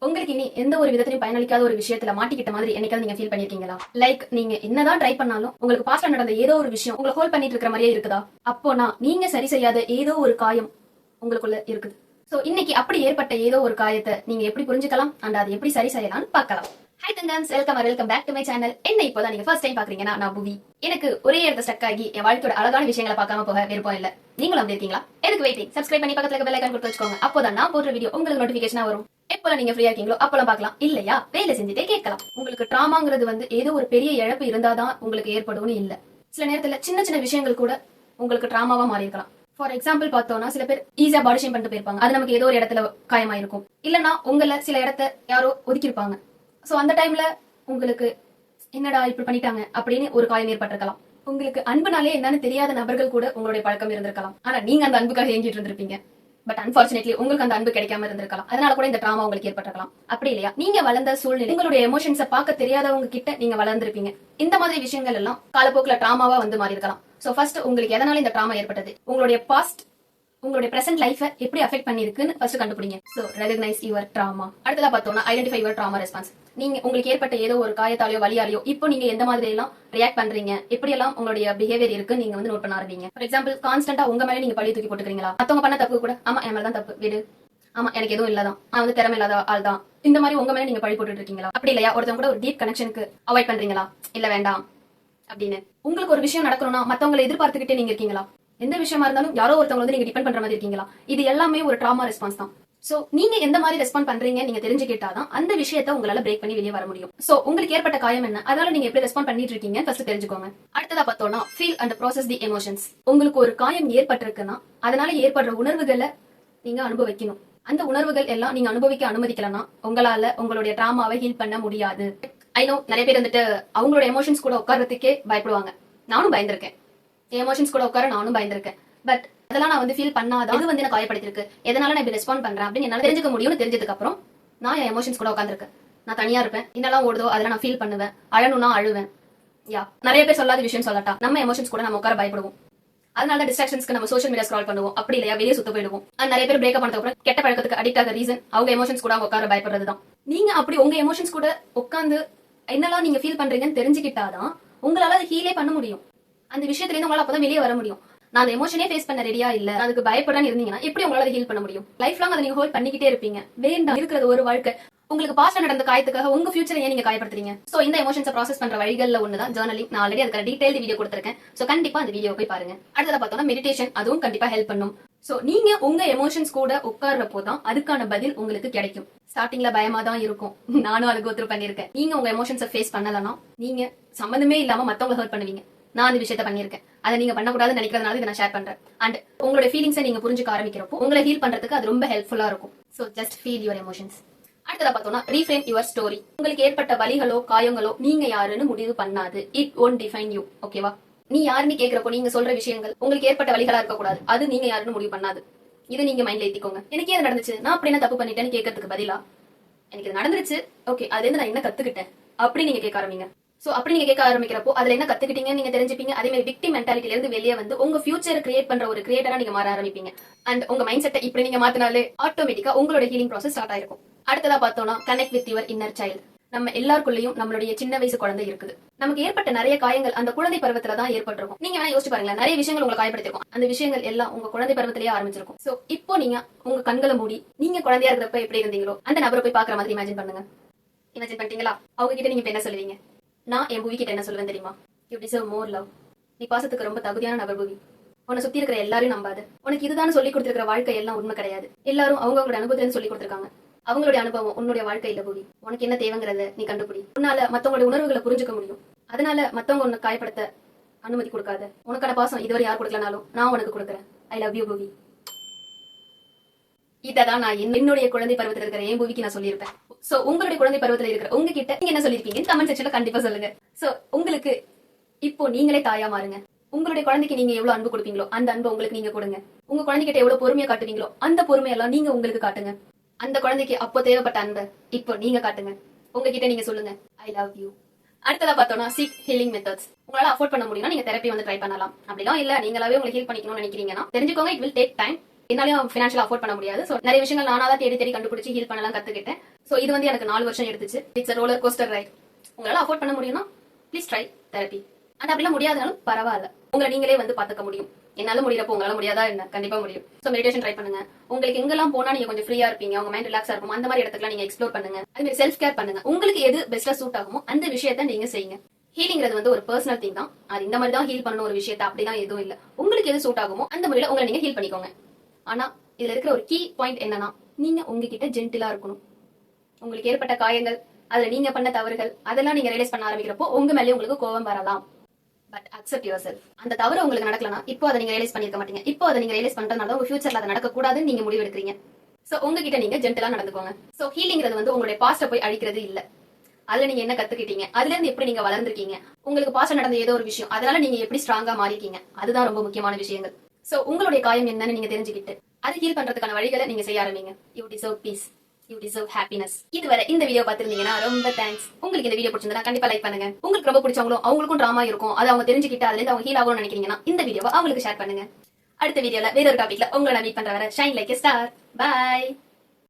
உங்களுக்கு இனி எந்த ஒரு விதத்திலையும் பயனளிக்காத ஒரு விஷயத்துல மாட்டிக்கிட்ட மாதிரி என்னைக்காவது நீங்க ஃபீல் பண்ணிருக்கீங்களா? லைக் நீங்க என்னதான் ட்ரை பண்ணாலும் உங்களுக்கு பாஸ்ட்ல நடந்த ஏதோ ஒரு விஷயம் உங்களை ஹோல்ட் பண்ணிட்டு இருக்கிற மாதிரியே இருக்குதா? அப்போனா நீங்க சரி செய்யாத ஏதோ ஒரு காயம் உங்களுக்குள்ள இருக்குது. சோ இன்னைக்கு அப்படி ஏற்பட்ட ஏதோ ஒரு காயத்தை நீங்க எப்படி புரிஞ்சுக்கலாம் அண்ட் அதை எப்படி சரி செய்யலாம்னு பார்க்கலாம். ஹை தங்கன்ஸ், welcome back to my channel. என்ன இப்போதான் நீங்க ஃபர்ஸ்ட் டைம் பாக்குறீங்கன்னா நான் புவி. எனக்கு ஒரே இடத்துல ஸ்டக் ஆகி என் வாழ்க்கையோட அழகான விஷயங்களை பார்க்காம போக விருப்பம் இல்ல. நீங்களும் அப்படி இருக்கீங்களா? எதுக்கு வெயிட்டிங்? சப்ஸ்கிரைப் பண்ணி பக்கத்துல பெல் ஐகான் கொடுத்து வச்சுக்கோங்க. அப்போதான் நான் போடுற வீடியோ உங்களுக்கு நோட்டிபிகேஷனா வரும். எப்போலாம் நீங்க ஃப்ரீயா இருக்கீங்களோ அப்போலாம் பார்க்கலாம். இல்லையா வேலை செஞ்சுட்டே கேட்கலாம். உங்களுக்கு டிராமாங்கிறது ஏதோ ஒரு பெரிய இழப்பு இருந்தாதான் உங்களுக்கு ஏற்படும்னு இல்ல. சில நேரத்துல சின்ன சின்ன விஷயங்கள் கூட உங்களுக்கு டிராமாவா மாறி இருக்கலாம். ஃபார் எக்ஸாம்பிள் பார்த்தோம்னா சில பேர் ஈஸியா பாடி ஷேம் பண்ணிட்டு போயிருப்பாங்க. அது நமக்கு ஏதோ ஒரு இடத்துல காயமாயிருக்கும். இல்லனா உங்களை சில இடத்த யாரோ ஒதுக்கிருப்பாங்க. சோ அந்த டைம்ல உங்களுக்கு என்னடா இப்படி பண்ணிட்டாங்க அப்படின்னு ஒரு காயம் ஏற்பட்டிருக்கலாம். உங்களுக்கு அன்புனாலே என்னன்னு தெரியாத நபர்கள் கூட உங்களுடைய பழக்கம் இருந்திருக்கலாம். ஆனா நீங்க அந்த அன்புக்காக ஏங்கிட்டு இருந்திருப்பீங்க. பட் அன்பார்ச்சுனேட்லி உங்களுக்கு அந்த அன்பு கிடைக்காம இருந்திருக்கலாம். அதனால கூட இந்த டிராமா உங்களுக்கு ஏற்பட்டிருக்கலாம். அப்படி இல்லையா? நீங்க வளர்ந்த சூழ்நிலை உங்களுடைய எமோஷன்ஸை பார்க்க தெரியாதவங்க கிட்ட நீங்க வளர்ந்திருப்பீங்க. இந்த மாதிரி விஷயங்கள் எல்லாம் காலப்போக்குல டிராமாவா மாறி இருக்கலாம். சோ ஃபர்ஸ்ட் உங்களுக்கு எதனால இந்த டிராமா ஏற்பட்டது, உங்களுடைய பாஸ்ட் உங்களுடைய பிரசன்ட் லைஃபை எப்படி அஃபெக்ட் பண்ணிருக்குன்னு ஃபர்ஸ்ட் கண்டுபிடிங்க. So recognise your drama. அடுத்ததா பார்த்தோம்னா ஐடென்டிஃபை யுவர் டிராமா ரெஸ்பான்ஸ். நீங்க உங்களுக்கு ஏற்பட்ட ஏதோ ஒரு காயத்தாலையோ வலியாலையோ இப்போ நீங்க எந்த மாதிரி எல்லாம் ரியாக்ட் பண்றீங்க, எப்படி எல்லாம் உங்களுடைய பிஹேவியர் இருக்கு நீங்க நோட் பண்ண ஆரம்பிங்க. ஃபார் எக்ஸாம்பிள் கான்ஸ்டன்டா உங்க மேலே நீங்க பழி தூக்கி போட்டுக்கிறீங்களா? மத்தவங்க பண்ண தப்பு கூட ஆமா என் மேலதான் தப்பு விடு, ஆமா எனக்கு எதுவும் இல்லதான், நான் திறமை இல்லாத ஆள் தான், இந்த மாதிரி உங்க மேலே நீங்க பழி போட்டுட்டு இருக்கீங்களா? அப்படி இல்லையா ஒருத்தவங்க கூட ஒரு டீப் கனெக்ஷனுக்கு அவாய்ட் பண்றீங்களா? இல்ல வேண்டாம் அப்படின்னு உங்களுக்கு ஒரு விஷயம் நடக்கணும்னா மத்தவங்களை எதிர்பார்த்துக்கிட்டே நீங்க இருக்கீங்களா? எந்த விஷயமா இருந்தாலும் யாரோ ஒருத்தவங்க நீங்க டிபெண்ட் பண்ற மாதிரி இருக்கீங்களா? இது எல்லாமே ஒரு டிராமா ரெஸ்பான்ஸ் தான். சோ நீங்க எந்த மாதிரி ரெஸ்பாண்ட் பண்றீங்க நீங்க தெரிஞ்சுக்கிட்டாதான் அந்த விஷயத்தை உங்களால பிரேக் பண்ணி வெளியே வர முடியும். சோ உங்களுக்கு ஏற்பட்ட காயம் என்ன, அதனால நீங்க எப்படி ரெஸ்பாண்ட் பண்ணிட்டு இருக்கீங்க ஃபர்ஸ்ட் தெரிஞ்சுக்கோங்க. அடுத்ததா பார்த்தோம்னா feel and process the emotions. உங்களுக்கு ஒரு காயம் ஏற்பட்டிருக்குன்னா அதனால ஏற்படுற உணர்வுகளை நீங்க அனுபவிக்கணும். அந்த உணர்வுகள் எல்லாம் நீங்க அனுபவிக்க அனுமதிக்கலன்னா உங்களால உங்களுடைய டிராமாவை ஹீல் பண்ண முடியாது. ஐ நோ நிறைய பேர் அவங்களோட எமோஷன்ஸ் கூட உட்கார்றதுக்கே பயப்படுவாங்க. நானும் பயந்திருக்கேன். எமோஷன்ஸ் கூட உட்கார நானும் பயந்திருக்கேன். பட் அதெல்லாம் நான் ஃபீல் பண்ணாதான் அது என்ன காயப்படுத்திருக்கு, எதனால நான் இப்படி ரெஸ்பாண்ட் பண்றேன் அப்படின்னு என்னால தெரிஞ்சுக்க முடியும்னு தெரிஞ்சதுக்கு அப்புறம் நான் என் எமோஷன்ஸ் கூட உட்காந்துருக்கேன். நான் தனியா இருப்பேன். என்னெல்லாம் ஓடுதோ அதெல்லாம் நான் ஃபீல் பண்ணுவேன். அழணும்னா அழுவேன். யா நிறைய பேர் சொல்லாத விஷயம் சொல்லட்டா, நம்ம எமோஷன்ஸ் கூட நம்ம உட்கார பயப்படுவோம். அதனால டிஸ்ட்ராக்ஷன்ஸ்க்கு நம்ம சோஷியல் மீடியா ஸ்க்ரால் பண்ணுவோம். அப்படி இல்லையா வெளியே சுத்த போயிடுவோம். நிறைய பேர் பிரேக்கப் பண்ணதுக்கு அப்புறம் கெட்ட பழக்கத்துக்கு அடிக்ட் ஆக ரீசன் அவங்க எமோஷன்ஸ் கூட உட்கார பயப்படுறதுதான். நீங்க அப்படி உங்க எமோஷன்ஸ் கூட உட்காந்து என்னெல்லாம் நீங்க ஃபீல் பண்றீங்கன்னு தெரிஞ்சுக்கிட்டாதான் உங்களால அதை ஹீலே பண்ண முடியும். அந்த விஷயத்துல இருந்து உங்களால அப்பதான் வெளியே வர முடியும். நான் அந்த எமோஷனே ஃபேஸ் பண்ண ரெடியா இல்ல, அதுக்கு பயப்படான்னு இருந்தீங்கன்னா எப்படி உங்களால ஹீல் பண்ண முடியும்? லைஃப் லாங் அதை நீங்க ஹோல்ட் பண்ணிக்கிட்டே இருப்பீங்க. வேண்டாம், இருக்கிறது ஒரு வாழ்க்கை. உங்களுக்கு பாஸ்ட்ல நடந்த காயத்துக்காக உங்க ஃபியூச்சரை ஏன் நீங்க காயப்படுத்துறீங்க? சோ இந்த எமோஷன்ஸை ப்ராசஸ் பண்ற வழிகள்ல ஒண்ணுதான் ஜர்னலிங். நான் ஆல்ரெடி அதுக்கு டீடைல்டு வீடியோ கொடுத்திருக்கேன். சோ கண்டிப்பா அந்த வீடியோ போய் பாருங்க. அடுத்ததா பார்த்தோம்னா மெடிடேஷன். அதுவும் கண்டிப்பா ஹெல்ப் பண்ணும். சோ நீங்க உங்க எமோஷன்ஸ் கூட உட்கார்றப்போ தான் அதுக்கான பதில் உங்களுக்கு கிடைக்கும். ஸ்டார்டிங்ல பயமா தான் இருக்கும். நானும் அதை கோத்ரூ பண்ணிருக்கேன். நீங்க உங்க எமோஷன்ஸை ஃபேஸ் பண்ணலன்னா நீங்க சம்பந்தமே இல்லாம மத்தவங்க ஹர்ட் பண்ணுவீங்க. நான் அந்த விஷயத்த பண்ணிருக்கேன். அதை நீங்க பண்ணக்கூடாதுன்னு நினைக்கிறதுனால இதை நான் ஷேர் பண்றேன். அண்ட் உங்களோட ஃபீலிங்ஸை நீங்க புரிஞ்சுக்க ஆரம்பிக்கிறப்போ உங்களை ஹீல் பண்றதுக்கு அது ரொம்ப ஹெல்ப்ஃபுல்லா இருக்கும். So just feel your emotions. அடுத்ததா பார்த்தோம்னா ரீஃப்ரேம் யுவர் ஸ்டோரி. உங்களுக்கு ஏற்பட்ட வலிகளோ காயங்களோ நீங்க யாருன்னு முடிவு பண்ணாது. It won't define you. ஓகேவா? நீ யாருன்னு கேட்கிறப்போ நீங்க சொல்ற விஷயங்கள் உங்களுக்கு ஏற்பட்ட வலிகளா இருக்கக்கூடாது. அது நீங்க யாருன்னு முடிவு பண்ணாது. இதை நீங்க மைண்ட்ல ஏத்திக்கோங்க. எனக்கு ஏன் நடந்துச்சு, நான் அப்படி என்ன தப்பு பண்ணிட்டேன்னு கேட்கறதுக்கு பதிலா எனக்கு இது நடந்துருச்சு, ஓகே அதுல இருந்து நான் என்ன கத்துக்கிட்டேன் அப்படி நீங்க கேட்க ஆரம்பிங்க. சோ அப்படி நீங்க கேட்க ஆரம்பிக்கிறப்போ அதுல என்ன கத்துக்கிட்டீங்கன்னு நீங்க தெரிஞ்சுப்பீங்க. அதே மாதிரி விக்டிம் மென்டாலிட்டில இருந்து வெளியே வந்து உங்க ஃபியூச்சர் கிரியேட் பண்ற ஒரு கிரியேட்டரா நீங்க மாற ஆரம்பிப்பீங்க. அண்ட் உங்க மைண்ட் செட்டை இப்படி நீங்க மாத்தினாலே ஆட்டோமேட்டிக்கா உங்களோட ஹீலிங் ப்ராசஸ் ஸ்டார்ட் ஆயிருக்கும். அடுத்ததா பார்த்தோம்னா connect with your inner child. நம்ம எல்லாருக்குள்ளயும் நம்மளுடைய சின்ன வயசு குழந்தை இருக்குது. நமக்கு ஏற்பட்ட நிறைய காயங்கள் அந்த குழந்தை பருவத்துல தான் ஏற்பட்டிருக்கும். நீங்க வேணா யோசிச்சு பாருங்களேன், நிறைய விஷயங்கள் உங்களை காயப்படுத்திருக்கும். அந்த விஷயங்கள் எல்லாம் உங்க குழந்தை பருவத்திலேயே ஆரம்பிச்சிருக்கும். சோ இப்போ நீங்க உங்க கண்களை மூடி நீங்க குழந்தையா இருக்கிறப்ப எப்படி இருந்தீங்களோ அந்த நபரை போய் பாக்குற மாதிரி இமேஜின் பண்ணுங்க. இமேஜின் பண்ணிட்டீங்களா? அவங்க கிட்ட நீங்க என்ன சொல்லுவீங்க? நான் என் புவி கிட்ட என்ன சொல்லுவேன் தெரியுமா? You deserve more love. நீ பாசத்துக்கு ரொம்ப தகுதியான நபர் புவி. உன்னை சுத்தி இருக்கிற எல்லாரையும் நம்பாது. உனக்கு இதுதான் சொல்லி கொடுத்திருக்கிற வாழ்க்கை எல்லாம் உண்மை கிடையாது. எல்லாரும் அவங்களோட அனுபவத்துல சொல்லி கொடுத்திருக்காங்க. அவங்களுடைய அனுபவம் உன்னுடைய வாழ்க்கை இல்ல புவி. உனக்கு என்ன தேவைங்கிறத நீ கண்டுபிடி. உன்னால மத்தவங்களுடைய உணர்வுகளை புரிஞ்சுக்க முடியும். அதனால மத்தவங்க உன்னை காயப்படுத்த அனுமதி கொடுக்காத. உனக்கான பாசம் இதுவரை யார் கொடுக்கலனாலும் நான் உனக்கு கொடுக்குறேன். ஐ லவ் யூ புவி. இதான் நான் என்னுடைய குழந்தை பருவத்தில் இருக்கிற என் புவிக்கு நான் சொல்லியிருப்பேன். சோ உங்களுடைய குழந்தை பருவத்தில் இருக்கிற உங்ககிட்ட நீங்க என்ன சொல்லிருக்கீங்க கமெண்ட் செக்ஷன்ல கண்டிப்பா சொல்லுங்க. சோ உங்களுக்கு இப்போ நீங்களே தாயா மாறுங்க. உங்களுடைய குழந்தைக்கு நீங்க எவ்வளவு அன்பு கொடுப்பீங்களோ அந்த அன்பு உங்களுக்கு நீங்க கொடுங்க. உங்க குழந்தைகிட்ட எவ்வளவு பொறுமையா காட்டுவீங்களோ அந்த பொறுமையெல்லாம் நீங்க உங்களுக்கு காட்டுங்க. அந்த குழந்தைக்கு அப்போ தேவைப்பட்ட அன்பை இப்போ நீங்க காட்டுங்க. உங்ககிட்ட நீங்க சொல்லுங்க ஐ லவ் யூ. அடுத்ததா பார்த்தோம்னா சீக் ஹீலிங் மெத்தட்ஸ். உங்களால அஃபோர்ட் பண்ண முடியும்னா நீங்க தெரப்பி ட்ரை பண்ணலாம். அப்படிலாம் இல்ல நீங்களாவே உங்களை ஹீல் பண்ணிக்கணும்னு நினைக்கிறீங்கன்னா தெரிஞ்சுக்கோங்க, இட் வில் டேக் டைம். என்னாலையும் ஃபினான்ஷியல் அஃபோர்ட் பண்ண முடியாது. சோ நிறைய விஷயங்கள் நானா தான் தேடி தேடி கண்டுபிடிச்சு ஹீல் பண்ணலாம் கத்துக்கிட்டேன். சோ இது வந்து எனக்கு 4 வருஷம் எடுத்துச்சு. It's roller coaster ride. உங்களால அஃபோர்ட் பண்ண முடியும்னா ப்ளீஸ் ட்ரை தெரப்பி. அண்ட் அப்படிலாம் முடியாதனாலும் பரவாயில்ல, உங்களை நீங்களே வந்து பாத்துக்க முடியும். என்னால முடியறப்போ உங்களால முடியாதா என்ன? கண்டிப்பா முடியும். சோ மெடிடேஷன் ட்ரை பண்ணுங்க. உங்களுக்கு எங்கெல்லாம் போனா நீங்க கொஞ்சம் ஃப்ரீயா இருப்பீங்க, உங்க மைண்ட் ரிலாக்ஸா இருக்கும், அந்த மாதிரி இடத்துக்குலாம் நீங்க எக்ஸ்ப்ளோர் பண்ணுங்க. அதே மாதிரி செல்ஃப் கேர் பண்ணுங்க. உங்களுக்கு எது பெஸ்டா சூட் ஆகுமோ அந்த விஷயத்த நீங்க செய்யுங்க. ஹீலிங்கிறது வந்து ஒரு பர்சனல் திங் தான். அது இந்த மாதிரி தான் ஹீல் பண்ணணும் ஒரு விஷயத்த அப்படிலாம் எதுவும் இல்ல. உங்களுக்கு எது சூட் ஆகுமோ அந்த முறையில உங்களை நீங்க ஹீல் பண்ணிக்கோங்க. ஆனா இதுல இருக்கிற ஒரு கீ பாயிண்ட் என்னன்னா, நீங்க உங்ககிட்ட ஜென்டிலா இருக்கணும். உங்களுக்கு ஏற்பட்ட காயங்கள், அதுல நீங்க பண்ண தவறுகள், அதெல்லாம் நீங்க ரியலைஸ் பண்ண ஆரம்பிக்கிறப்போ உங்க மேலே உங்களுக்கு கோபம் வரலாம். But accept your self. அந்த தவறு உங்களுக்கு நடக்கலனா இப்போ அதை நீங்க ரியலைஸ் பண்ணிருக்க மாட்டீங்க. இப்போ அதை நீங்க ரியலைஸ் பண்றதுனால உங்க ஃபியூச்சர்ல அதை நடக்க கூடாதுன்னு நீங்க முடிவு எடுக்கிறீங்க. சோ உங்ககிட்ட நீங்க ஜென்டலா நடந்துக்கோங்க. சோ ஹீலிங்கிறது வந்து உங்களுடைய பாஸ்ட போய் அழிக்கிறது இல்ல. அதுல நீங்க என்ன கத்துக்கிட்டீங்க, அதுல இருந்து எப்படி நீங்க வளர்ந்துருக்கீங்க, உங்களுக்கு பாஸ்ட் நடந்த ஏதோ ஒரு விஷயம் அதனால நீங்க எப்படி ஸ்ட்ராங்கா மாறிக்கீங்க, அதுதான் ரொம்ப முக்கியமான விஷயங்கள். சோ உங்களுடைய காயம் என்னன்னு நீங்க தெரிஞ்சுக்கிட்டு அதை ஹீல் பண்றதுக்கான வழிகளை நீங்க செய்ய ஆரம்பிங்க. You deserve peace, you deserve happiness. இதுவரை இந்த வீடியோ பார்த்திருந்தீங்கன்னா ரொம்ப தேங்க்ஸ். உங்களுக்கு இந்த வீடியோ பிடிச்சிருந்தா கண்டிப்பா லைக் பண்ணுங்க. உங்களுக்கு ரொம்ப பிடிச்சவங்களும் அவங்களுக்கும் டிராமா இருக்கும், அதை அவங்க தெரிஞ்சுக்கிட்டு அதுல இருந்து அவங்க ஹீல் ஆகணும்னு நினைக்கிறீங்கன்னா இந்த வீடியோவை அவங்களுக்கு ஷேர் பண்ணுங்க. அடுத்த வீடியோல வேற ஒரு டாபிக்ல உங்களை நான் மீட் பண்ற வர shine like a star. By.